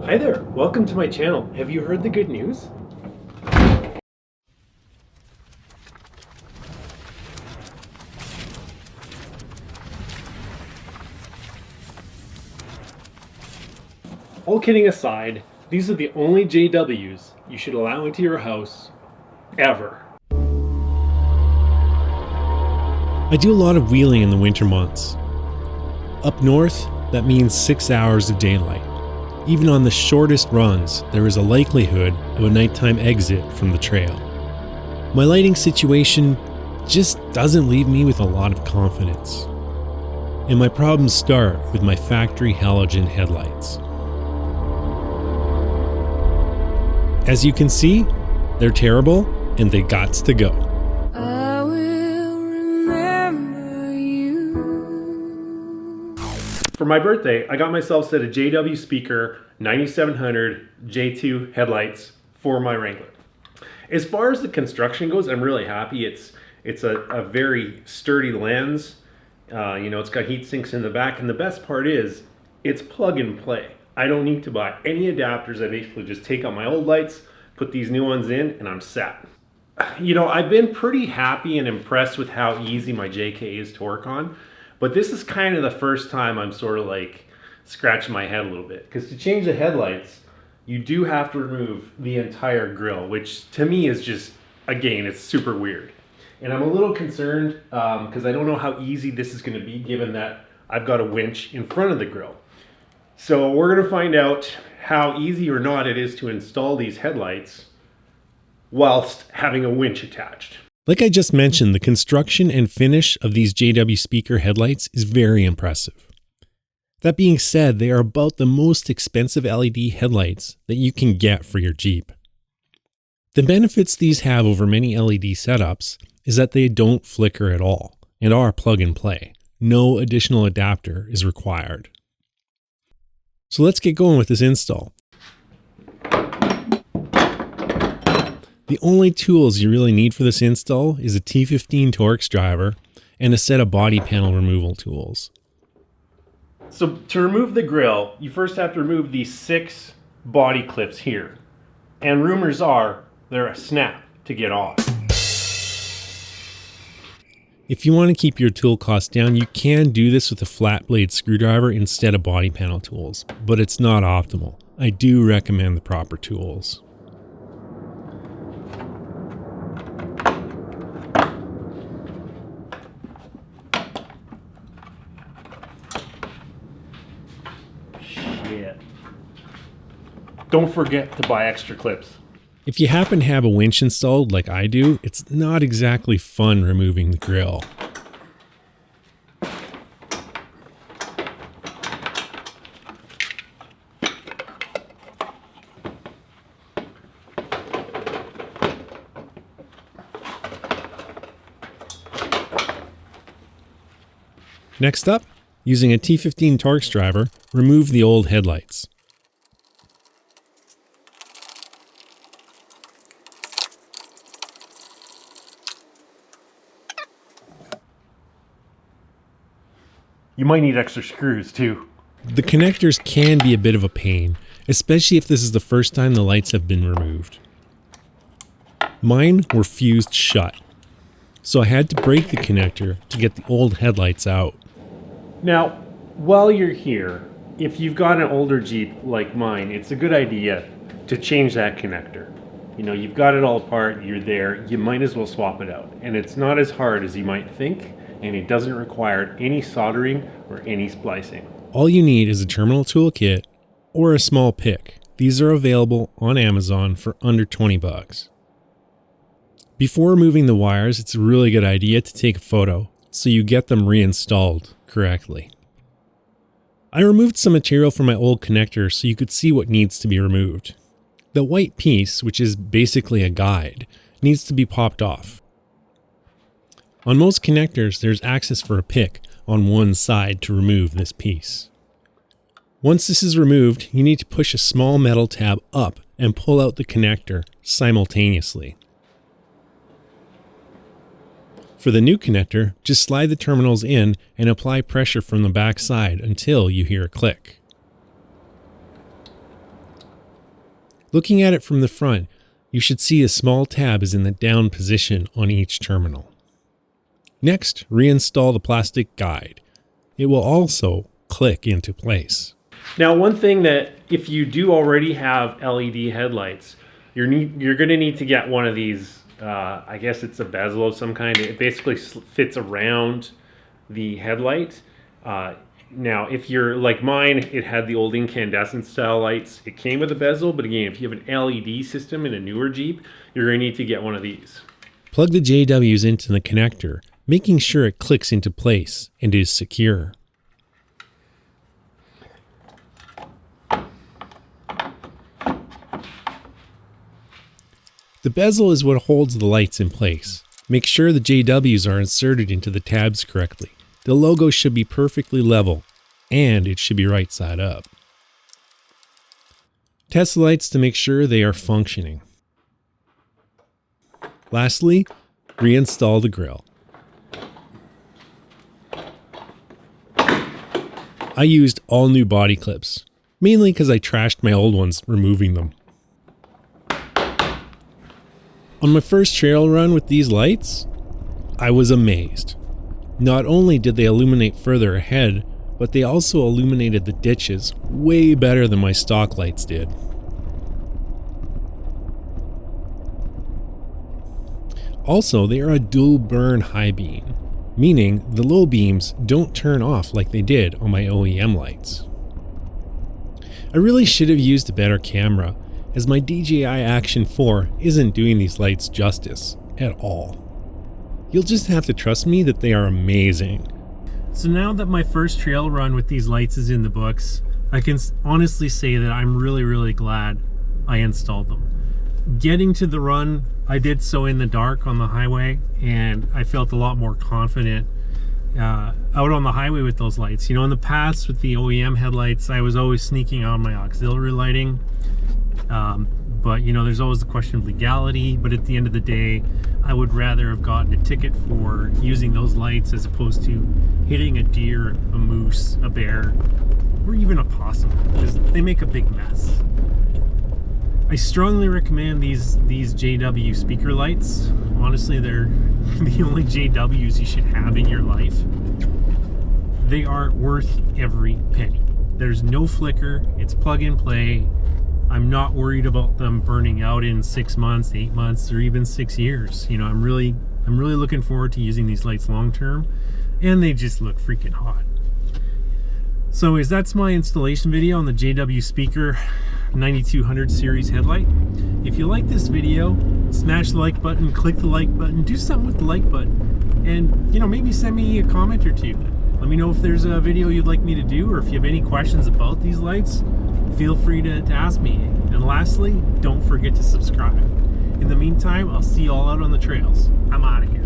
Hi there, welcome to my channel. Have you heard the good news? All kidding aside, these are the only JWs you should allow into your house, ever. I do a lot of wheeling in the winter months. Up north, that means 6 hours of daylight. Even on the shortest runs, there is a likelihood of a nighttime exit from the trail. My lighting situation just doesn't leave me with a lot of confidence. And my problems start with my factory halogen headlights. As you can see, they're terrible and they gots to go. I will remember you. For my birthday, I got myself a set of JW Speaker 9700 J2 headlights for my Wrangler. As far as the construction goes, I'm really happy. It's a very sturdy lens. It's got heat sinks in the back, and the best part is it's plug and play. I don't need to buy any adapters. I basically just take out my old lights, put these new ones in, and I'm set. I've been pretty happy and impressed with how easy my JK is to work on, but this is kind of the first time I'm sort of like scratching my head a little bit, because to change the headlights, you do have to remove the entire grille, which to me is just, again, it's super weird. And I'm a little concerned because I don't know how easy this is going to be, given that I've got a winch in front of the grille. So we're going to find out how easy or not it is to install these headlights whilst having a winch attached. Like I just mentioned, the construction and finish of these JW Speaker headlights is very impressive. That being said, they are about the most expensive LED headlights that you can get for your Jeep. The benefits these have over many LED setups is that they don't flicker at all and are plug and play. No additional adapter is required. So let's get going with this install. The only tools you really need for this install is a T15 Torx driver and a set of body panel removal tools. So to remove the grille, you first have to remove these 6 body clips here. And rumors are they're a snap to get off. If you want to keep your tool costs down, you can do this with a flat blade screwdriver instead of body panel tools, but it's not optimal. I do recommend the proper tools. Shit. Don't forget to buy extra clips. If you happen to have a winch installed like I do, it's not exactly fun removing the grille. Next up, using a T15 Torx driver, remove the old headlights. You might need extra screws too. The connectors can be a bit of a pain, especially if this is the first time the lights have been removed. Mine were fused shut, so I had to break the connector to get the old headlights out. Now, while you're here, if you've got an older Jeep like mine, it's a good idea to change that connector. You've got it all apart, you're there, you might as well swap it out. And it's not as hard as you might think, and it doesn't require any soldering or any splicing. All you need is a terminal toolkit or a small pick. These are available on Amazon for under 20 bucks. Before removing the wires, it's a really good idea to take a photo so you get them reinstalled correctly. I removed some material from my old connector so you could see what needs to be removed. The white piece, which is basically a guide, needs to be popped off. On most connectors, there's access for a pick on one side to remove this piece. Once this is removed, you need to push a small metal tab up and pull out the connector simultaneously. For the new connector, just slide the terminals in and apply pressure from the back side until you hear a click. Looking at it from the front, you should see a small tab is in the down position on each terminal. Next, reinstall the plastic guide. It will also click into place. Now, one thing that if you do already have LED headlights, you're going to need to get one of these. I guess it's a bezel of some kind. It basically fits around the headlight. Now, if you're like mine, it had the old incandescent style lights. It came with a bezel, but again, if you have an LED system in a newer Jeep, you're going to need to get one of these. Plug the JWs into the connector, making sure it clicks into place and is secure. The bezel is what holds the lights in place. Make sure the JWs are inserted into the tabs correctly. The logo should be perfectly level, and it should be right side up. Test the lights to make sure they are functioning. Lastly, reinstall the grille. I used all new body clips, mainly because I trashed my old ones removing them. On my first trail run with these lights, I was amazed. Not only did they illuminate further ahead, but they also illuminated the ditches way better than my stock lights did. Also, they are a dual burn high beam, meaning the low beams don't turn off like they did on my OEM lights. I really should have used a better camera, as my DJI Action 4 isn't doing these lights justice at all. You'll just have to trust me that they are amazing. So now that my first trail run with these lights is in the books, I can honestly say that I'm really glad I installed them. Getting to the run, I did so in the dark on the highway, and I felt a lot more confident out on the highway with those lights. You know, in the past with the OEM headlights, I was always sneaking on my auxiliary lighting. But you know, there's always the question of legality, but at the end of the day, I would rather have gotten a ticket for using those lights as opposed to hitting a deer, a moose, a bear, or even a possum, because they make a big mess. I strongly recommend these JW speaker lights. Honestly, they're the only JWs you should have in your life. They are worth every penny. There's no flicker, it's plug and play. I'm not worried about them burning out in 6 months, 8 months, or even 6 years. You know, I'm really looking forward to using these lights long term, and they just look freaking hot. So anyways, that's my installation video on the JW Speaker 9200 series headlight. If you like this video, smash the like button, click the like button, do something with the like button, and you know, maybe send me a comment or two. Let me know if there's a video you'd like me to do, or if you have any questions about these lights, feel free to ask me. And lastly, don't forget to subscribe. In the meantime, I'll see you all out on the trails. I'm out of here.